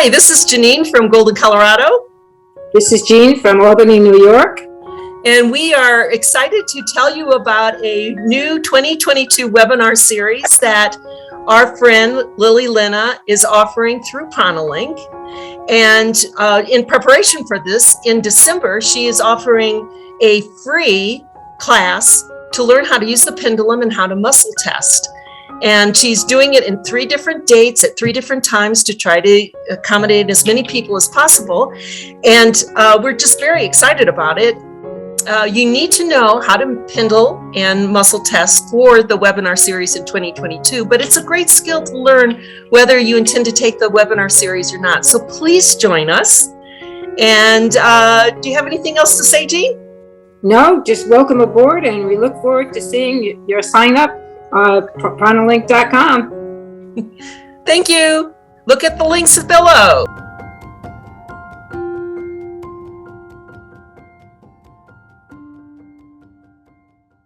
Hi, this is Janine from Golden, Colorado. This is Jean from Albany, New York. And we are excited to tell you about a new 2022 webinar series that our friend Lilly Lenna is offering through Pendulum. And in preparation for this, in December, she is offering a free class to learn how to use the pendulum and how to muscle test. And she's doing it in 3 different dates at 3 different times to try to accommodate as many people as possible. And we're just very excited about it. You need to know how to pendle and muscle test for the webinar series in 2022, but it's a great skill to learn whether you intend to take the webinar series or not. So please join us. And do you have anything else to say, Jean? No, just welcome aboard, and we look forward to seeing your sign up. Pronalink.com. Thank you. Look at the links below.